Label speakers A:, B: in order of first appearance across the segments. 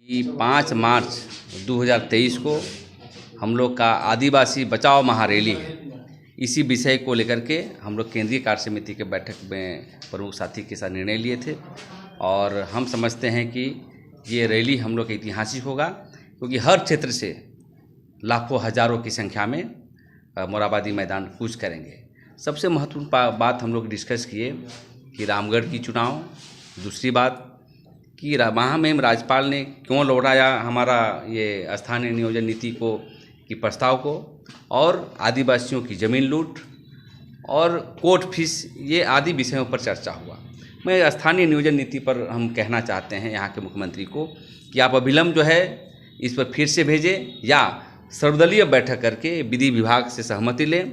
A: कि 5 मार्च 2023 को हम लोग का आदिवासी बचाओ महारैली है। इसी विषय को लेकर के हम लोग केंद्रीय कार्य समिति के बैठक में प्रमुख साथी के साथ निर्णय लिए थे और हम समझते हैं कि ये रैली हम लोग का ऐतिहासिक होगा, क्योंकि हर क्षेत्र से लाखों हज़ारों की संख्या में मोरहाबादी मैदान कूच करेंगे। सबसे महत्वपूर्ण बात हम लोग डिस्कस किए कि रामगढ़ की चुनाव, दूसरी बात कि महामहिम राज्यपाल ने क्यों लौटाया हमारा ये स्थानीय नियोजन नीति को की प्रस्ताव को, और आदिवासियों की ज़मीन लूट और कोर्ट फीस, ये आदि विषयों पर चर्चा हुआ। मैं स्थानीय नियोजन नीति पर हम कहना चाहते हैं यहाँ के मुख्यमंत्री को कि आप अविलंब जो है इस पर फिर से भेजें या सर्वदलीय बैठक करके विधि विभाग से सहमति लें,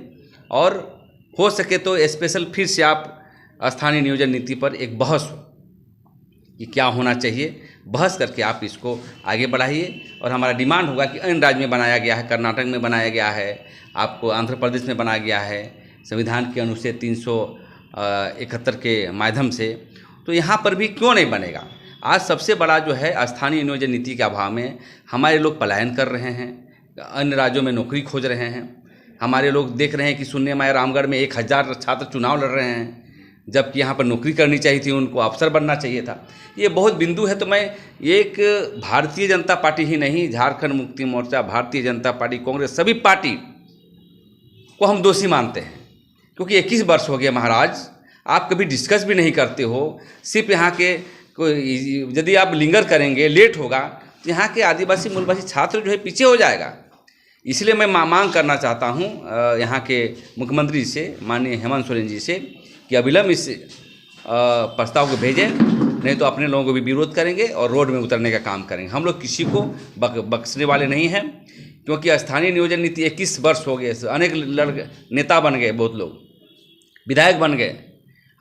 A: और हो सके तो स्पेशल फिर से आप स्थानीय नियोजन नीति पर एक बहस हो कि क्या होना चाहिए, बहस करके आप इसको आगे बढ़ाइए। और हमारा डिमांड होगा कि अन्य राज्य में बनाया गया है, कर्नाटक में बनाया गया है, आपको आंध्र प्रदेश में बनाया गया है संविधान के अनुच्छेद 371 के माध्यम से, तो यहाँ पर भी क्यों नहीं बनेगा। आज सबसे बड़ा जो है स्थानीय नियोजन नीति के अभाव में हमारे लोग पलायन कर रहे हैं, अन्य राज्यों में नौकरी खोज रहे हैं। हमारे लोग देख रहे हैं कि सुनने में रामगढ़ में 1000 छात्र चुनाव लड़ रहे हैं, जबकि यहाँ पर नौकरी करनी चाहिए थी, उनको अफसर बनना चाहिए था। ये बहुत बिंदु है। तो मैं एक भारतीय जनता पार्टी ही नहीं, झारखंड मुक्ति मोर्चा, भारतीय जनता पार्टी, कांग्रेस, सभी पार्टी को हम दोषी मानते हैं, क्योंकि 21 वर्ष हो गए महाराज, आप कभी डिस्कस भी नहीं करते हो। सिर्फ यहाँ के यदि आप लिंगर करेंगे, लेट होगा तो यहाँ के आदिवासी मूलवासी छात्र जो है पीछे हो जाएगा। इसलिए मैं मांग करना चाहता हूँ यहाँ के मुख्यमंत्री से, माननीय हेमंत सोरेन जी से, कि अविलंब इस प्रस्ताव को भेजें, नहीं तो अपने लोगों को भी विरोध करेंगे और रोड में उतरने का काम करेंगे। हम लोग किसी को बख्शने वाले नहीं हैं, क्योंकि स्थानीय नियोजन नीति 21 वर्ष हो गए, अनेक नेता बन गए, बहुत लोग विधायक बन गए,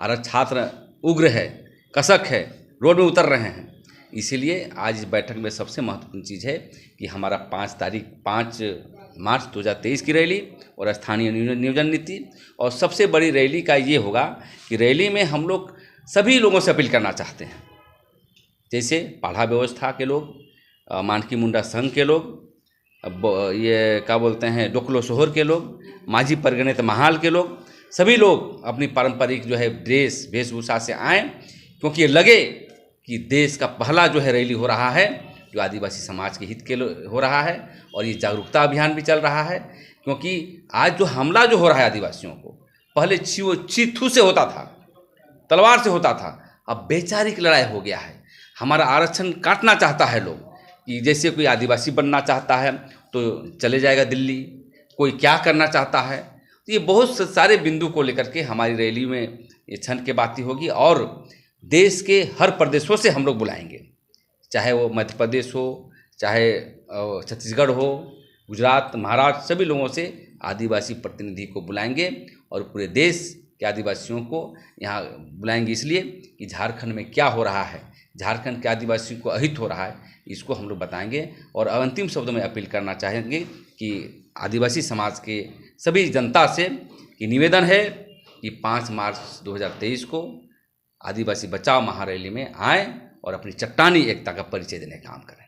A: और छात्र उग्र है, कसक है, रोड में उतर रहे हैं। इसीलिए आज इस बैठक में सबसे महत्वपूर्ण चीज़ है कि हमारा 5 मार्च 2023 की रैली और स्थानीय नियोजन नीति, और सबसे बड़ी रैली का ये होगा कि रैली में हम लोग सभी लोगों से अपील करना चाहते हैं, जैसे पाढ़ा व्यवस्था के लोग, मानकी मुंडा संघ के लोग, ये क्या बोलते हैं डोकलो शोहर के लोग, माझी परगणित महाल के लोग, सभी लोग अपनी पारंपरिक जो है ड्रेस वेशभूषा से आएँ, क्योंकि ये लगे कि देश का पहला जो है रैली हो रहा है जो आदिवासी समाज के हित के हो रहा है, और ये जागरूकता अभियान भी चल रहा है। क्योंकि आज जो हमला जो हो रहा है आदिवासियों को, पहले चीथू से होता था, तलवार से होता था, अब वैचारिक लड़ाई हो गया है। हमारा आरक्षण काटना चाहता है लोग, कि जैसे कोई आदिवासी बनना चाहता है तो चले जाएगा दिल्ली, कोई क्या करना चाहता है। तो ये बहुत सारे बिंदु को लेकर के हमारी रैली में ये क्षण की बातें होगी, और देश के हर प्रदेशों से हम लोग बुलाएंगे, चाहे वो मध्य प्रदेश हो, चाहे छत्तीसगढ़ हो, गुजरात, महाराष्ट्र, सभी लोगों से आदिवासी प्रतिनिधि को बुलाएंगे और पूरे देश के आदिवासियों को यहाँ बुलाएंगे। इसलिए कि झारखंड में क्या हो रहा है, झारखंड के आदिवासियों को अहित हो रहा है, इसको हम लोग बताएंगे। और अंतिम शब्दों में अपील करना चाहेंगे कि आदिवासी समाज के सभी जनता से कि निवेदन है कि 5 मार्च 2023 को आदिवासी बचाओ महारैली में आएँ और अपनी चट्टानी एकता का परिचय देने का काम करें।